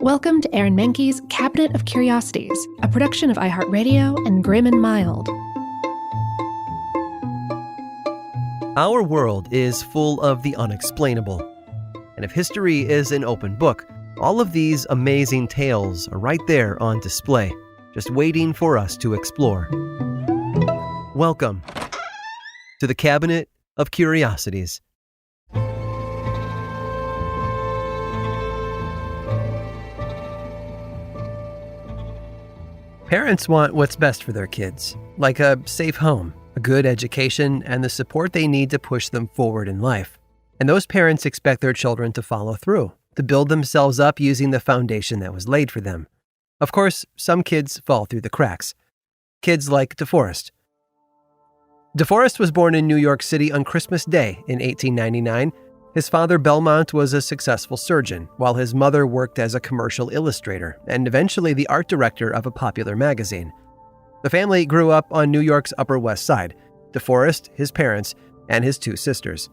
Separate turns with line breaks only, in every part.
Welcome to Aaron Mahnke's Cabinet of Curiosities, a production of iHeartRadio and Grim and Mild.
Our world is full of the unexplainable. And if history is an open book, all of these amazing tales are right there on display, just waiting for us to explore. Welcome to the Cabinet of Curiosities. Parents want what's best for their kids, like a safe home, a good education, and the support they need to push them forward in life. And those parents expect their children to follow through, to build themselves up using the foundation that was laid for them. Of course, some kids fall through the cracks. Kids like DeForest. DeForest was born in New York City on Christmas Day in 1899. His father, Belmont, was a successful surgeon, while his mother worked as a commercial illustrator and eventually the art director of a popular magazine. The family grew up on New York's Upper West Side, DeForest, his parents, and his two sisters.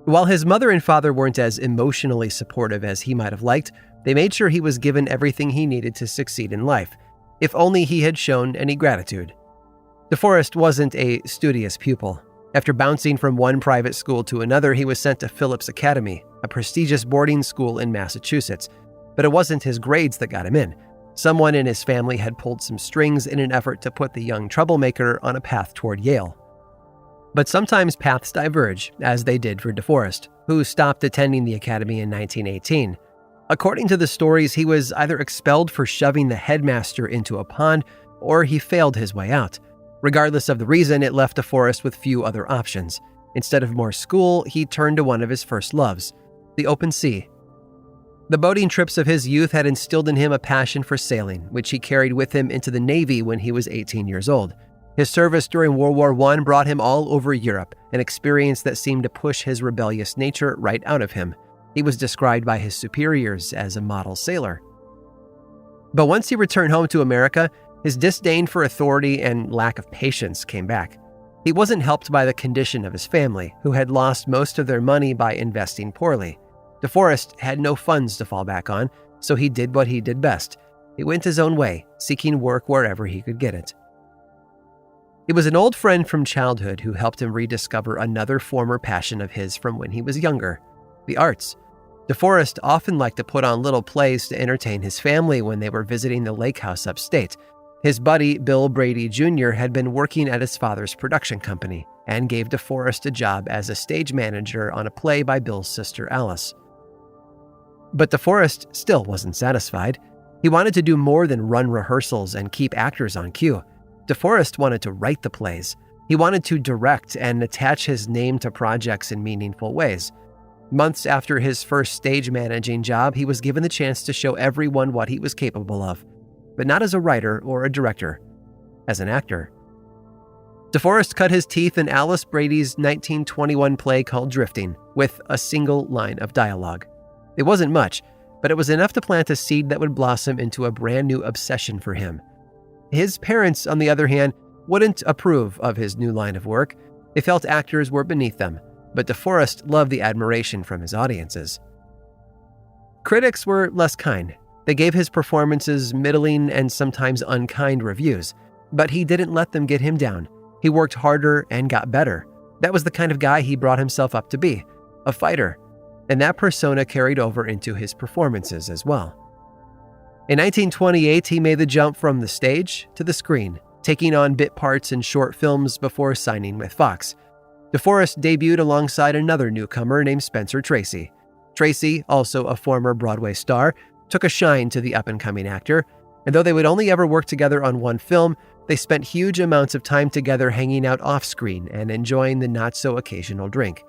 While his mother and father weren't as emotionally supportive as he might have liked, they made sure he was given everything he needed to succeed in life, if only he had shown any gratitude. DeForest wasn't a studious pupil. After bouncing from one private school to another, he was sent to Phillips Academy, a prestigious boarding school in Massachusetts. But it wasn't his grades that got him in. Someone in his family had pulled some strings in an effort to put the young troublemaker on a path toward Yale. But sometimes paths diverge, as they did for DeForest, who stopped attending the academy in 1918. According to the stories, he was either expelled for shoving the headmaster into a pond, or he failed his way out. Regardless of the reason, it left DeForest with few other options. Instead of more school, he turned to one of his first loves, the open sea. The boating trips of his youth had instilled in him a passion for sailing, which he carried with him into the Navy when he was 18 years old. His service during World War I brought him all over Europe, an experience that seemed to push his rebellious nature right out of him. He was described by his superiors as a model sailor. But once he returned home to America, his disdain for authority and lack of patience came back. He wasn't helped by the condition of his family, who had lost most of their money by investing poorly. DeForest had no funds to fall back on, so he did what he did best. He went his own way, seeking work wherever he could get it. It was an old friend from childhood who helped him rediscover another former passion of his from when he was younger, the arts. DeForest often liked to put on little plays to entertain his family when they were visiting the lake house upstate. His buddy, Bill Brady Jr., had been working at his father's production company and gave DeForest a job as a stage manager on a play by Bill's sister Alice. But DeForest still wasn't satisfied. He wanted to do more than run rehearsals and keep actors on cue. DeForest wanted to write the plays. He wanted to direct and attach his name to projects in meaningful ways. Months after his first stage managing job, he was given the chance to show everyone what he was capable of. But not as a writer or a director, as an actor. DeForest cut his teeth in Alice Brady's 1921 play called Drifting, with a single line of dialogue. It wasn't much, but it was enough to plant a seed that would blossom into a brand new obsession for him. His parents, on the other hand, wouldn't approve of his new line of work. They felt actors were beneath them, but DeForest loved the admiration from his audiences. Critics were less kind. They gave his performances middling and sometimes unkind reviews, but he didn't let them get him down. He worked harder and got better. That was the kind of guy he brought himself up to be, a fighter, and that persona carried over into his performances as well. In 1928, he made the jump from the stage to the screen, taking on bit parts in short films before signing with Fox. DeForest debuted alongside another newcomer named Spencer Tracy. Tracy, also a former Broadway star, took a shine to the up-and-coming actor, and though they would only ever work together on one film, they spent huge amounts of time together hanging out off-screen and enjoying the not-so-occasional drink.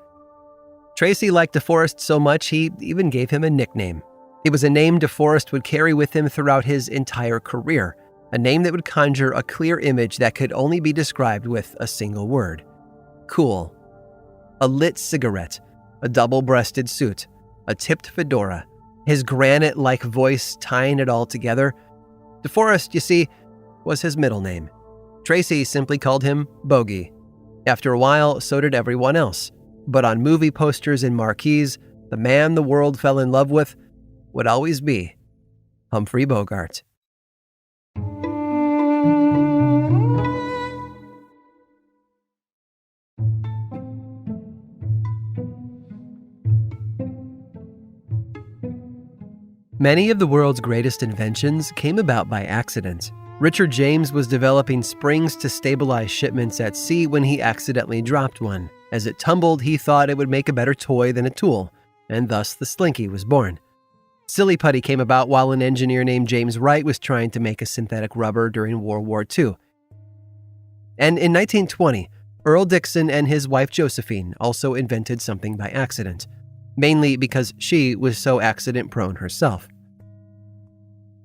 Tracy liked DeForest so much he even gave him a nickname. It was a name DeForest would carry with him throughout his entire career, a name that would conjure a clear image that could only be described with a single word: cool. A lit cigarette, a double-breasted suit, a tipped fedora, his granite-like voice tying it all together. DeForest, you see, was his middle name. Tracy simply called him Bogey. After a while, so did everyone else. But on movie posters and marquees, the man the world fell in love with would always be Humphrey Bogart. Many of the world's greatest inventions came about by accident. Richard James was developing springs to stabilize shipments at sea when he accidentally dropped one. As it tumbled, he thought it would make a better toy than a tool, and thus the Slinky was born. Silly Putty came about while an engineer named James Wright was trying to make a synthetic rubber during World War II. And in 1920, Earl Dixon and his wife Josephine also invented something by accident, mainly because she was so accident-prone herself.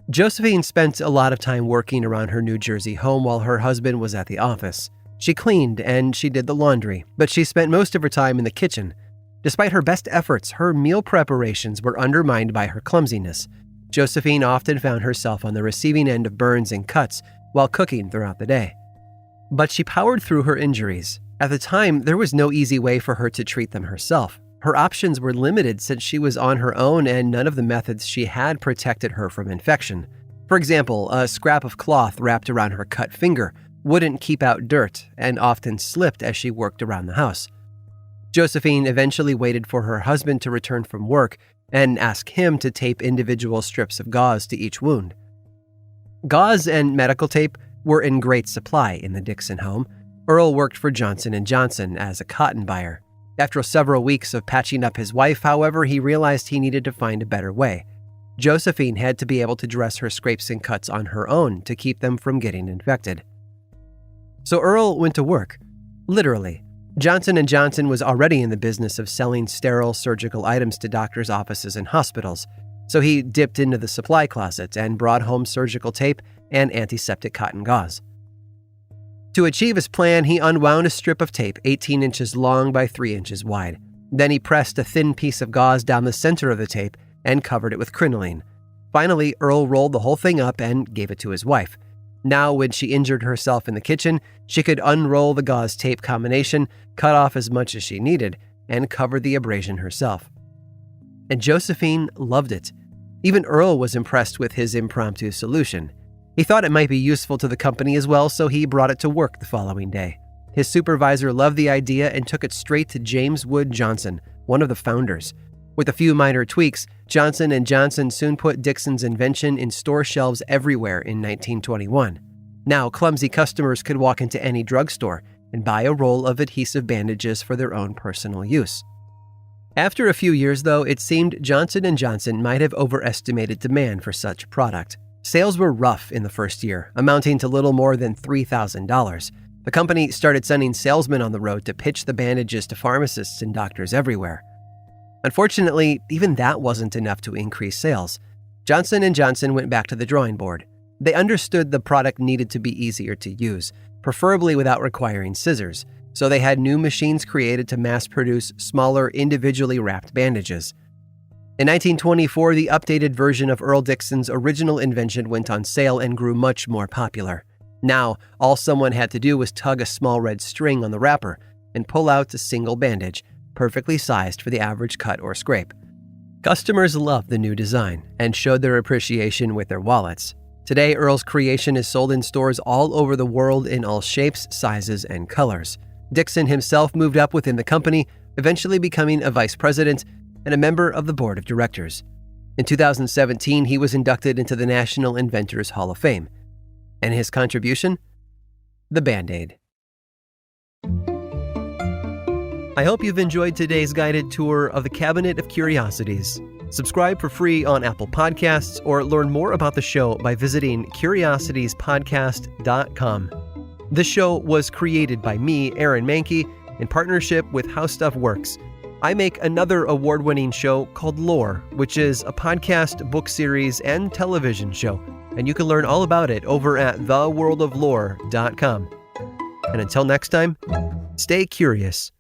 Josephine spent a lot of time working around her New Jersey home while her husband was at the office. She cleaned and she did the laundry, but she spent most of her time in the kitchen. Despite her best efforts, her meal preparations were undermined by her clumsiness. Josephine often found herself on the receiving end of burns and cuts while cooking throughout the day. But she powered through her injuries. At the time, there was no easy way for her to treat them herself. Her options were limited since she was on her own and none of the methods she had protected her from infection. For example, a scrap of cloth wrapped around her cut finger wouldn't keep out dirt and often slipped as she worked around the house. Josephine eventually waited for her husband to return from work and asked him to tape individual strips of gauze to each wound. Gauze and medical tape were in great supply in the Dixon home. Earl worked for Johnson & Johnson as a cotton buyer. After several weeks of patching up his wife, however, he realized he needed to find a better way. Josephine had to be able to dress her scrapes and cuts on her own to keep them from getting infected. So Earl went to work. Literally. Johnson & Johnson was already in the business of selling sterile surgical items to doctors' offices and hospitals, so he dipped into the supply closet and brought home surgical tape and antiseptic cotton gauze. To achieve his plan, he unwound a strip of tape 18 inches long by 3 inches wide. Then he pressed a thin piece of gauze down the center of the tape and covered it with crinoline. Finally, Earl rolled the whole thing up and gave it to his wife. Now, when she injured herself in the kitchen, she could unroll the gauze tape combination, cut off as much as she needed, and cover the abrasion herself. And Josephine loved it. Even Earl was impressed with his impromptu solution. He thought it might be useful to the company as well, so he brought it to work the following day. His supervisor loved the idea and took it straight to James Wood Johnson, one of the founders. With a few minor tweaks, Johnson & Johnson soon put Dixon's invention in store shelves everywhere in 1921. Now, clumsy customers could walk into any drugstore and buy a roll of adhesive bandages for their own personal use. After a few years, though, it seemed Johnson & Johnson might have overestimated demand for such a product. Sales were rough in the first year, amounting to little more than $3,000. The company started sending salesmen on the road to pitch the bandages to pharmacists and doctors everywhere. Unfortunately, even that wasn't enough to increase sales. Johnson & Johnson went back to the drawing board. They understood the product needed to be easier to use, preferably without requiring scissors, so they had new machines created to mass-produce smaller, individually wrapped bandages. In 1924, the updated version of Earl Dixon's original invention went on sale and grew much more popular. Now, all someone had to do was tug a small red string on the wrapper and pull out a single bandage, perfectly sized for the average cut or scrape. Customers loved the new design and showed their appreciation with their wallets. Today, Earl's creation is sold in stores all over the world in all shapes, sizes, and colors. Dixon himself moved up within the company, eventually becoming a vice president and a member of the board of directors. In 2017, he was inducted into the National Inventors Hall of Fame. And his contribution? The Band-Aid. I hope you've enjoyed today's guided tour of the Cabinet of Curiosities. Subscribe for free on Apple Podcasts or learn more about the show by visiting curiositiespodcast.com. This show was created by me, Aaron Mahnke, in partnership with How Stuff Works. I make another award-winning show called Lore, which is a podcast, book series, and television show, and you can learn all about it over at theworldoflore.com. And until next time, stay curious.